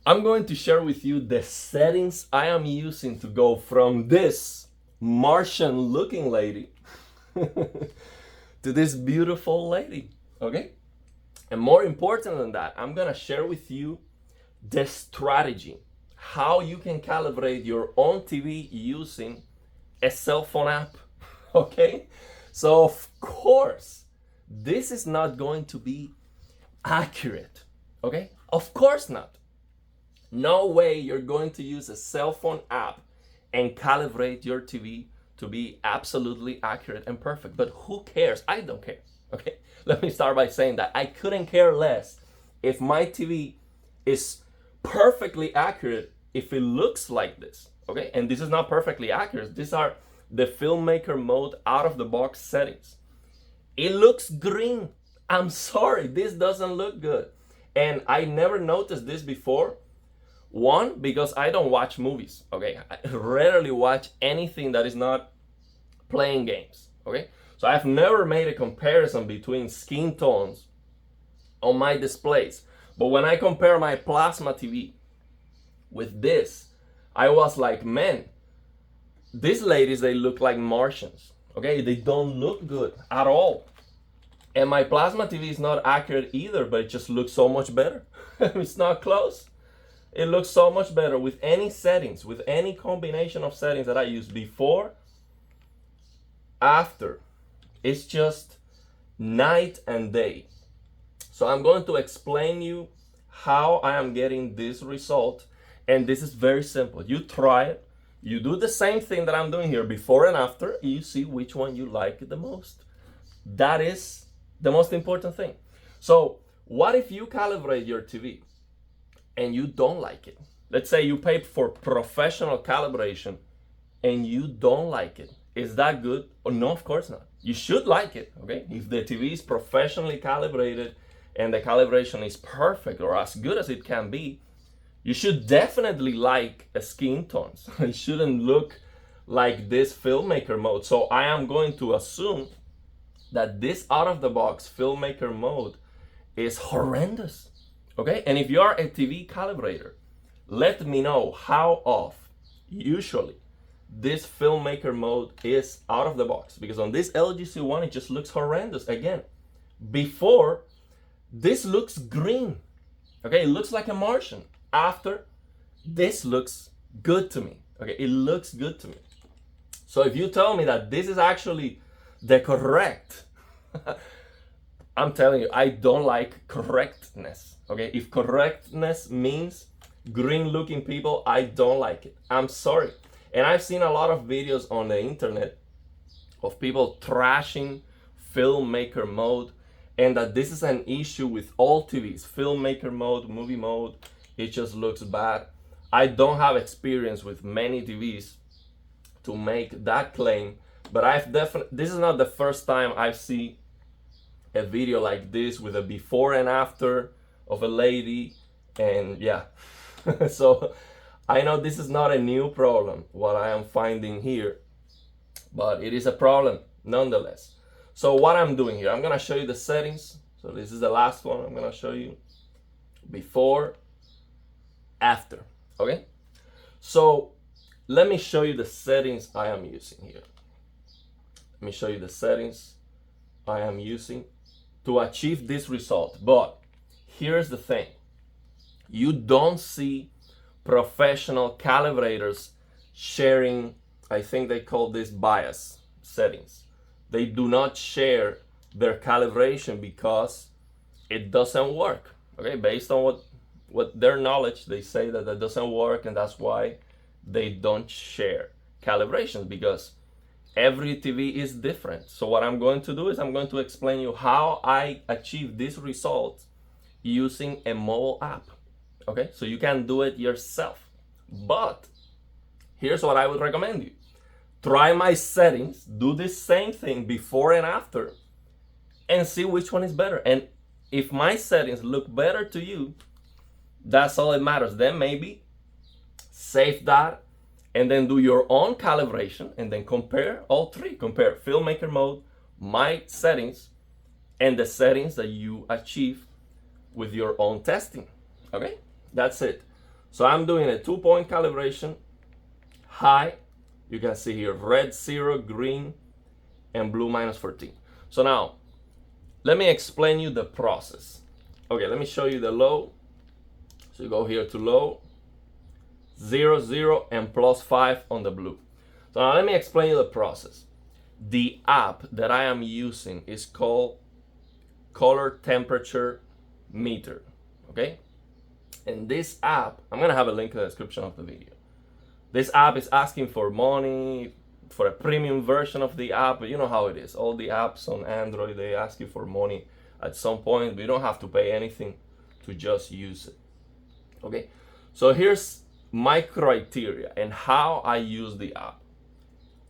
I'm going to share with you the settings I am using to go from this Martian looking lady to this beautiful lady, okay? And more important than that, I'm gonna share with you the strategy, how you can calibrate your own TV using a cell phone app, okay? So of course, this is not going to be accurate, okay? Of course not. No way you're going to use a cell phone app and calibrate your TV to be absolutely accurate and perfect. But who cares? I don't care, okay? Let me start by saying that I couldn't care less if my TV is perfectly accurate if it looks like this, okay? And this is not perfectly accurate. These are the Filmaker Mode out-of-the-box settings. It looks green. I'm sorry, this doesn't look good. And I never noticed this before. One, because I don't watch movies, okay? I rarely watch anything that is not playing games, okay? So I've never made a comparison between skin tones on my displays. But when I compare my plasma TV with this, I was like, man, these ladies, they look like Martians, okay? They don't look good at all. And my plasma TV is not accurate either, but it just looks so much better. It's not close. It looks so much better with any settings, with any combination of settings that I use before, after. It's just night and day. So I'm going to explain you how I am getting this result. And this is very simple. You try it. You do the same thing that I'm doing here before and after. And you see which one you like the most. That is the most important thing. So what if you calibrate your TV and you don't like it? Let's say you paid for professional calibration and you don't like it. Is that good? Or no, of course not. You should like it, okay? If the TV is professionally calibrated and the calibration is perfect or as good as it can be, you should definitely like skin tones. It shouldn't look like this Filmaker Mode. So I am going to assume that this out-of-the-box Filmaker Mode is horrendous, okay? And if you are a TV calibrator, let me know how off usually this Filmaker Mode is out of the box. Because on this LGC one, it just looks horrendous. Again, before, this looks green, okay? It looks like a Martian. After, this looks good to me, okay? It looks good to me. So if you tell me that this is actually the correct, I'm telling you, I don't like correctness, okay? If correctness means green looking people, I don't like it. I'm sorry. And I've seen a lot of videos on the internet of people trashing Filmaker Mode, and that this is an issue with all TVs. Filmaker Mode, movie mode, it just looks bad. I don't have experience with many TVs to make that claim, but this is not the first time I've seen a video like this with a before and after of a lady, and yeah. So I know this is not a new problem, what I am finding here, but it is a problem nonetheless. So what I'm doing here, I'm gonna show you the settings. So this is the last one. I'm gonna show you before, after, okay? So let me show you the settings I am using here. Let me show you the settings I am using to achieve this result. But here's the thing. You don't see professional calibrators sharing, I think they call this bias settings. They do not share their calibration because it doesn't work, okay? Based on what their knowledge, they say that that doesn't work, and that's why they don't share calibrations, because every TV is different. So what I'm going to do is I'm going to explain you how I achieve this result using a mobile app, okay? So you can do it yourself. But here's what I would recommend you. Try my settings, do this same thing before and after, and see which one is better. And if my settings look better to you, that's all that matters. Then maybe save that and then do your own calibration and then compare all three. Compare Filmaker Mode, my settings, and the settings that you achieve with your own testing. Okay, that's it. So I'm doing a 2-point calibration, high. You can see here red 0, green, and blue -14. So now, let me explain you the process. Okay, let me show you the low. So you go here to low, 0, 0, and +5 on the blue. So now let me explain you the process. The app that I am using is called Color Temperature Meter, okay? And this app, I'm gonna have a link in the description of the video. This app is asking for money, for a premium version of the app, but you know how it is. All the apps on Android, they ask you for money at some point, but you don't have to pay anything to just use it, okay? So here's my criteria and how I use the app.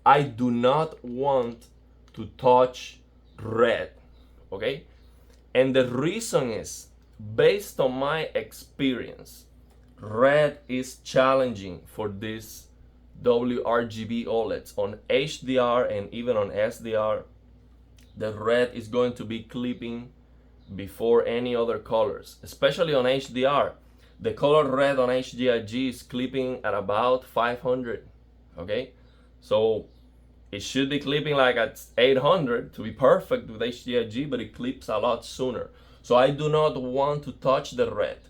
I do not want to touch red, okay? And the reason is, based on my experience, red is challenging for these WRGB OLEDs. On HDR and even on SDR, the red is going to be clipping before any other colors, especially on HDR. The color red on HDRG is clipping at about 500, okay? So it should be clipping like at 800 to be perfect with HDRG, but it clips a lot sooner. So I do not want to touch the red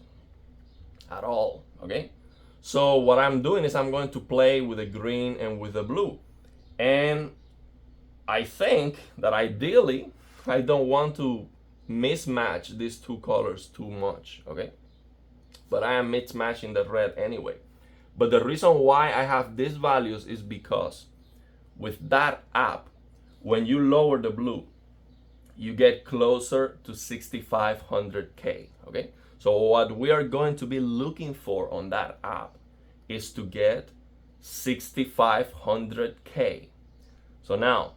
at all, okay? So what I'm doing is I'm going to play with the green and with the blue. And I think that ideally, I don't want to mismatch these two colors too much, okay? But I am mismatching the red anyway. But the reason why I have these values is because with that app, when you lower the blue, you get closer to 6500K, okay? So what we are going to be looking for on that app is to get 6500K. So now,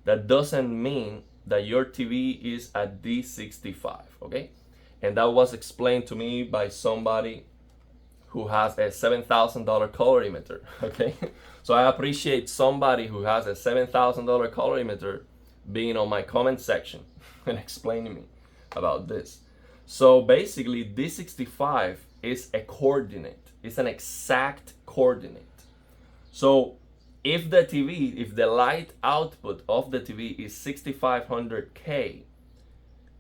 that doesn't mean that your TV is at D65, okay? And that was explained to me by somebody who has a $7,000 colorimeter, okay? So I appreciate somebody who has a $7,000 colorimeter being on my comment section and explaining me about this. So basically, D65 is a coordinate. It's an exact coordinate. So if the light output of the TV is 6500K,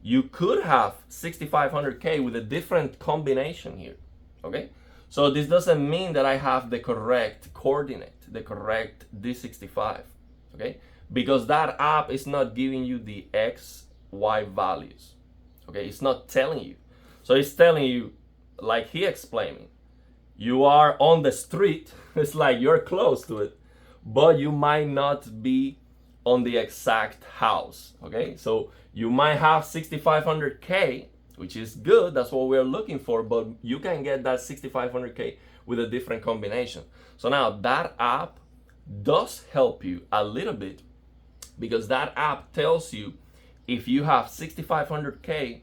you could have 6500K with a different combination here, okay? So this doesn't mean that I have the correct coordinate, the correct D65, okay? Because that app is not giving you the X, Y values, okay? It's not telling you. So it's telling you, like he explained me, you are on the street, it's like you're close to it, but you might not be on the exact house, okay? So you might have 6500K, which is good, that's what we're looking for, but you can get that 6500K with a different combination. So now that app does help you a little bit, because that app tells you if you have 6500K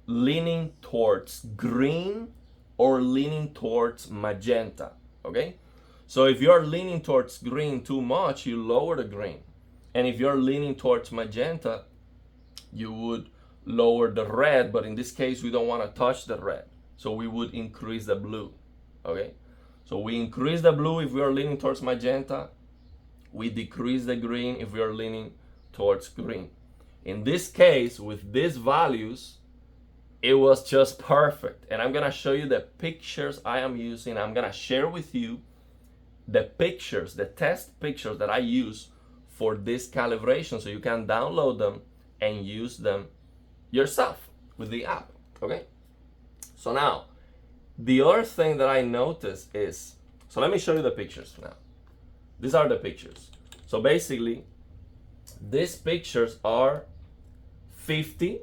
leaning towards green or leaning towards magenta, okay? So if you're leaning towards green too much, you lower the green. And if you're leaning towards magenta, you would lower the red, but in this case, we don't want to touch the red. So we would increase the blue, okay? So we increase the blue if we are leaning towards magenta. We decrease the green if we are leaning towards green. In this case, with these values, it was just perfect. And I'm gonna show you the pictures I am using. I'm gonna share with you the pictures, the test pictures that I use for this calibration, so you can download them and use them yourself with the app, okay? So now, the other thing that I noticed is, so let me show you the pictures now. These are the pictures. So basically, these pictures are 50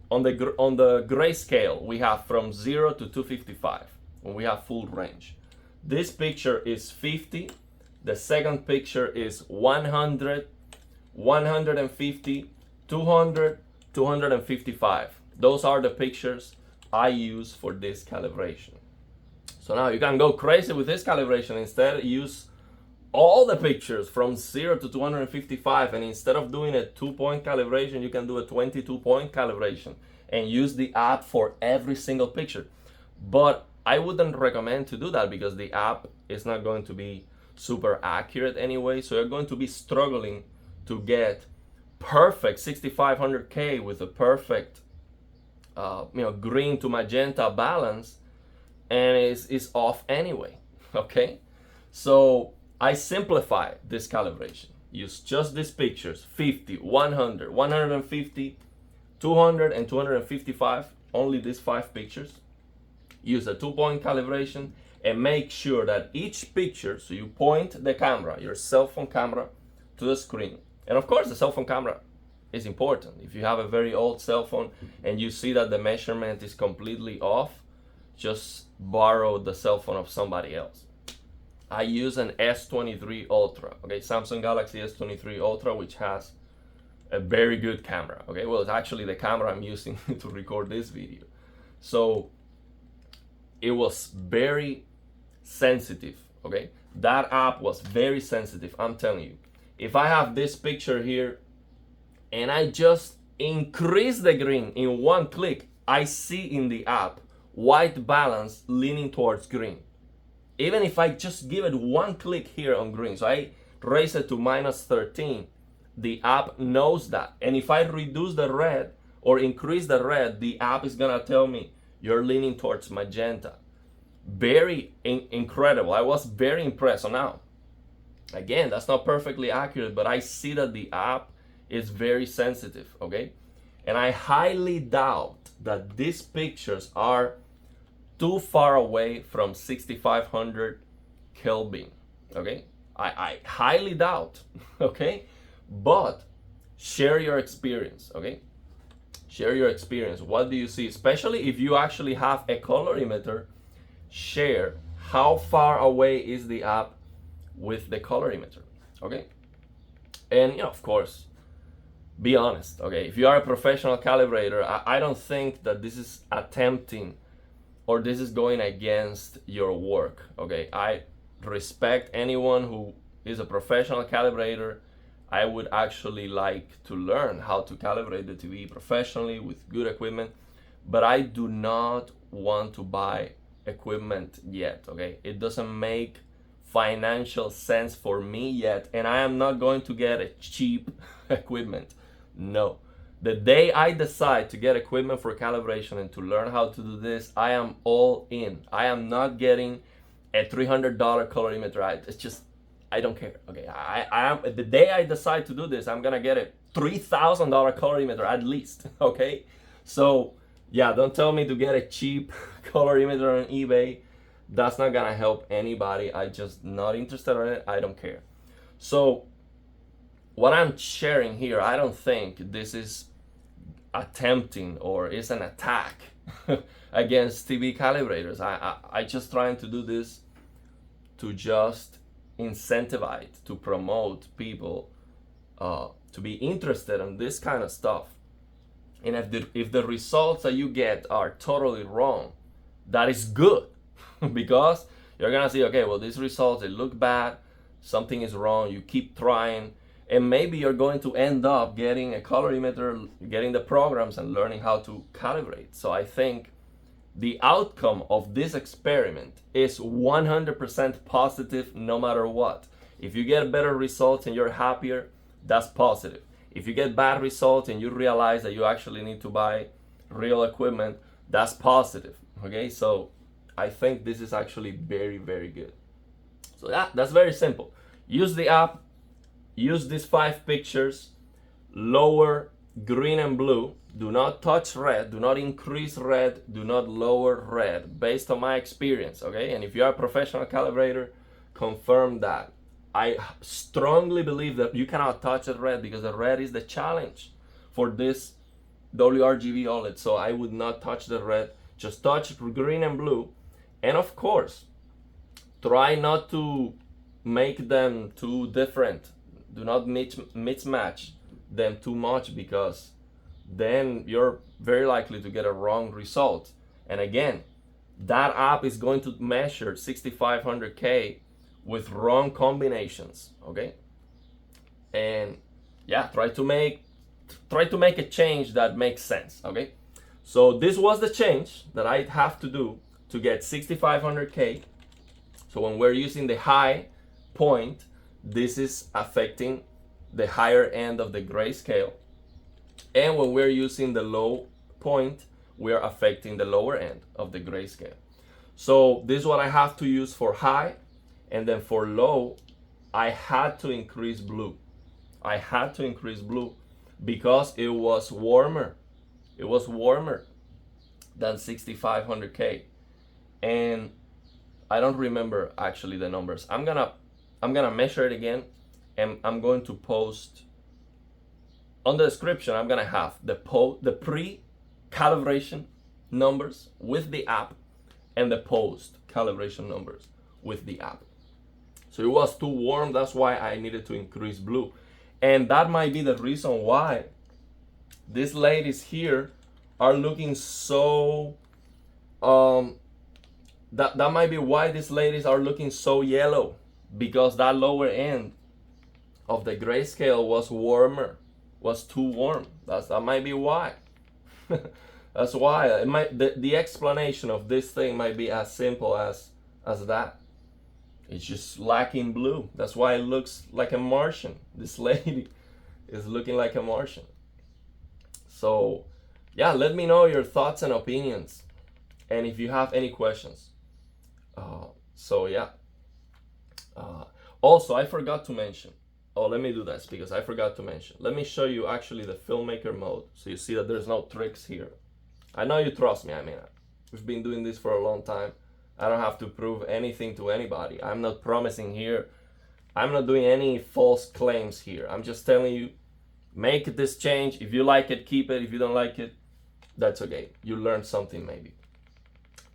on the grayscale. We have from 0 to 255 when we have full range. This picture is 50. The second picture is 100, 150, 200, 255. Those are the pictures I use for this calibration. So now you can go crazy with this calibration. Instead, use all the pictures from 0 to 255, and instead of doing a 2-point calibration, you can do a 22-point calibration and use the app for every single picture. But I wouldn't recommend to do that because the app is not going to be super accurate anyway. So you're going to be struggling to get perfect 6500K with a perfect green to magenta balance, and it's off anyway. Okay, so I simplify this calibration. Use just these pictures: 50, 100, 150, 200, and 255. Only these 5 pictures. Use a 2-point calibration and make sure that each picture, so you point the camera, your cell phone camera, to the screen. And of course, the cell phone camera is important. If you have a very old cell phone and you see that the measurement is completely off, just borrow the cell phone of somebody else. I use an S23 Ultra, okay, Samsung Galaxy S23 Ultra, which has a very good camera, okay? Well, it's actually the camera I'm using to record this video. So it was very sensitive, okay? That app was very sensitive, I'm telling you. If I have this picture here and I just increase the green in one click, I see in the app white balance leaning towards green. Even if I just give it one click here on green, so I raise it to -13, the app knows that. And if I reduce the red or increase the red, the app is gonna tell me you're leaning towards magenta. Very incredible. I was very impressed. So now, again, that's not perfectly accurate, but I see that the app is very sensitive, okay? And I highly doubt that these pictures are too far away from 6500 Kelvin, okay? I highly doubt, okay? But share your experience, okay? Share your experience. What do you see? Especially if you actually have a colorimeter, share how far away is the app with the colorimeter, okay? And of course, be honest, okay? If you are a professional calibrator, I don't think that this is attempting or this is going against your work, okay? I respect anyone who is a professional calibrator. I would actually like to learn how to calibrate the TV professionally with good equipment, but I do not want to buy equipment yet, okay? It doesn't make financial sense for me yet, and I am not going to get a cheap equipment. No. The day I decide to get equipment for calibration and to learn how to do this, I am all in. I am not getting a $300 colorimeter. It's just, I don't care. Okay, I am. The day I decide to do this, I'm gonna get a $3,000 colorimeter at least. Okay, so yeah, don't tell me to get a cheap colorimeter on eBay. That's not gonna help anybody. I just not interested in it. I don't care. So what I'm sharing here, I don't think this is attempting or is an attack against TV calibrators. I just trying to do this to just incentivize, to promote people to be interested in this kind of stuff. And if the results that you get are totally wrong, that is good because you're gonna see, okay, well, these results, they look bad, something is wrong, you keep trying, and maybe you're going to end up getting a colorimeter, getting the programs and learning how to calibrate. So I think the outcome of this experiment is 100% positive no matter what. If you get better results and you're happier, that's positive. If you get bad results and you realize that you actually need to buy real equipment, that's positive, okay? So I think this is actually very, very good. So that's very simple. Use the app, use these 5 pictures, lower green and blue, do not touch red, do not increase red, do not lower red, based on my experience, okay? And if you are a professional calibrator, confirm that. I strongly believe that you cannot touch the red because the red is the challenge for this WRGB OLED. So I would not touch the red, just touch green and blue. And of course, try not to make them too different. Do not mismatch them too much because then you're very likely to get a wrong result. And again, that app is going to measure 6500K with wrong combinations, okay? And yeah, try to make a change that makes sense, okay? So this was the change that I have to do to get 6500K. So when we're using the high point, this is affecting the higher end of the grayscale. And when we're using the low point, we are affecting the lower end of the grayscale. So this is what I have to use for high, and then for low, I had to increase blue. I had to increase blue because it was warmer. It was warmer than 6500K. And I don't remember actually the numbers. I'm gonna measure it again, and I'm going to post on the description. I'm gonna have the pre-calibration numbers with the app and the post-calibration numbers with the app. So it was too warm, that's why I needed to increase blue. And that might be the reason why these ladies here are looking so, that might be why these ladies are looking so yellow, because that lower end of the grayscale was warmer, was too warm. That might be why. That's why it might, the explanation of this thing might be as simple as that. It's just lacking blue. That's why it looks like a Martian. This lady is looking like a Martian. So yeah, let me know your thoughts and opinions, and if you have any questions. So yeah. Also, I forgot to mention. Oh, let me do this because I forgot to mention. Let me show you actually the Filmaker Mode, so you see that there's no tricks here. I know you trust me. I mean, we've been doing this for a long time. I don't have to prove anything to anybody. I'm not promising here. I'm not doing any false claims here. I'm just telling you, make this change. If you like it, keep it. If you don't like it, that's okay. You learned something maybe.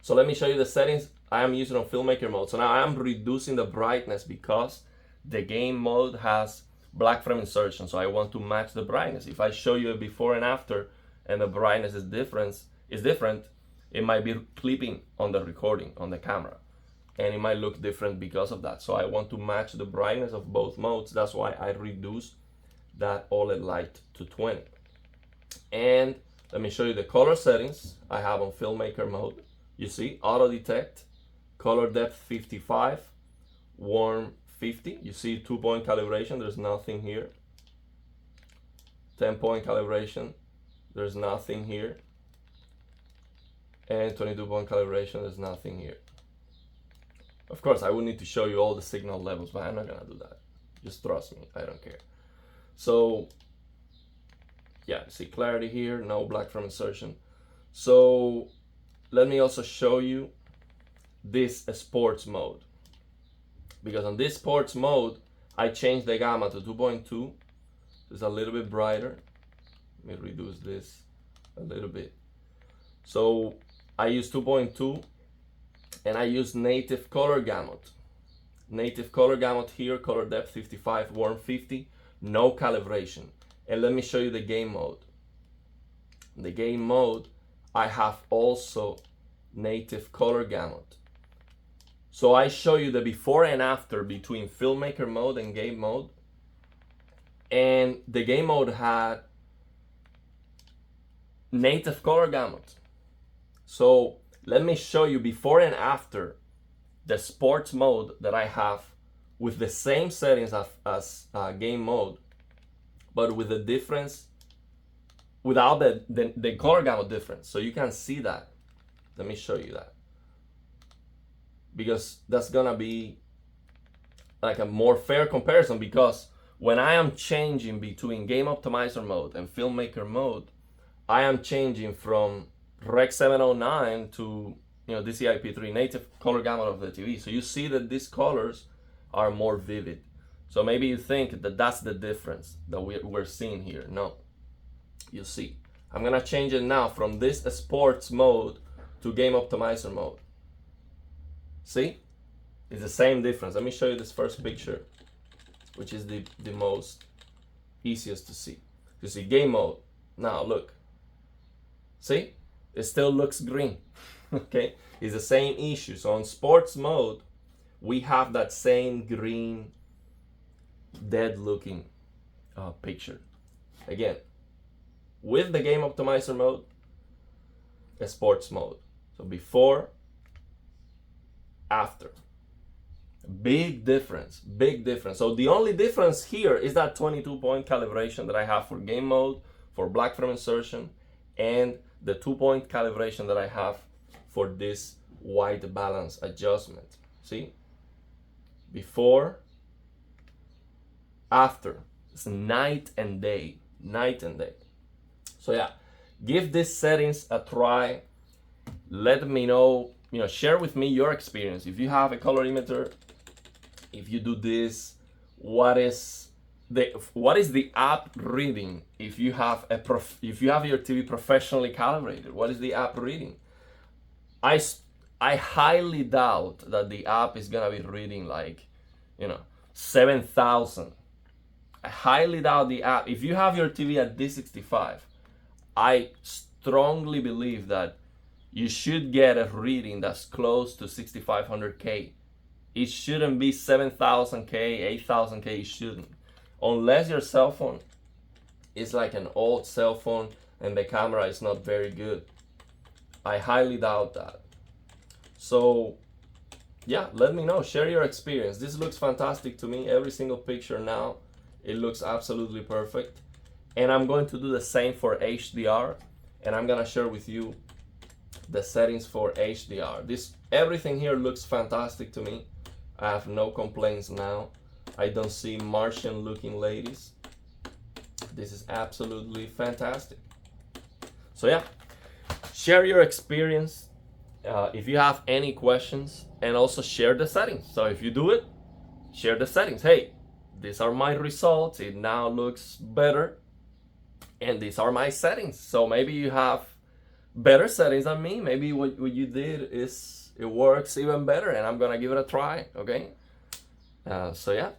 So let me show you the settings I am using on Filmaker Mode. So now I am reducing the brightness because the game mode has black frame insertion. So I want to match the brightness. If I show you a before and after and the brightness is different, it might be clipping on the recording, on the camera. And it might look different because of that. So I want to match the brightness of both modes. That's why I reduced that OLED light to 20. And let me show you the color settings I have on Filmaker Mode. You see, auto detect, color depth 55, warm 50. You see 2-point calibration, there's nothing here. 10-point calibration, there's nothing here. And 22-point calibration, there's nothing here. Of course, I would need to show you all the signal levels, but I'm not gonna do that. Just trust me, I don't care. So, yeah, see clarity here, no black frame insertion. So, let me also show you this sports mode. Because on this sports mode, I changed the gamma to 2.2. It's a little bit brighter. Let me reduce this a little bit. So, I use 2.2 and I use native color gamut. Native color gamut here, color depth 55, warm 50, no calibration. And let me show you the game mode. In the game mode, I have also native color gamut. So I show you the before and after between Filmaker Mode and game mode. And the game mode had native color gamut. So let me show you before and after the sports mode that I have with the same settings as game mode, but with the difference, without the color gamut difference. So you can see that. Let me show you that. Because that's gonna be like a more fair comparison, because when I am changing between Game Optimizer mode and Filmaker mode, I am changing from Rec 709 to DCI-P3, native color gamut of the TV. So you see that these colors are more vivid. So maybe you think that that's the difference that we're seeing here. No, you see. I'm gonna change it now from this sports mode to Game Optimizer mode. See? It's the same difference. Let me show you this first picture, which is the most easiest to see. You see game mode. Now look. See? It still looks green. Okay? It's the same issue. So on sports mode, we have that same green, dead looking picture. Again, with the Game Optimizer mode, a sports mode. So before after. Big difference, big difference. So the only difference here is that 22-point calibration that I have for game mode, for black frame insertion, and the 2-point calibration that I have for this white balance adjustment. See? Before, after. It's night and day, night and day. So yeah, give these settings a try. Let me know, share with me your experience. If you have a colorimeter, if you do this, what is the app reading? If you have your TV professionally calibrated, what is the app reading? I highly doubt that the app is gonna be reading like 7,000. I highly doubt the app. If you have your TV at D65, I strongly believe that you should get a reading that's close to 6,500K. It shouldn't be 7,000K, 8,000K, it shouldn't. Unless your cell phone is like an old cell phone and the camera is not very good. I highly doubt that. So yeah, let me know, share your experience. This looks fantastic to me. Every single picture now, it looks absolutely perfect. And I'm going to do the same for HDR, and I'm gonna share with you the settings for HDR. Everything here looks fantastic to me. I have no complaints now. I don't see Martian looking ladies. This is absolutely fantastic. So yeah, share your experience. If you have any questions, and also share the settings. So if you do it, share the settings. Hey, these are my results. It now looks better. And these are my settings. So maybe you have better settings than me. Maybe what you did it works even better, and I'm gonna give it a try. Okay. So yeah.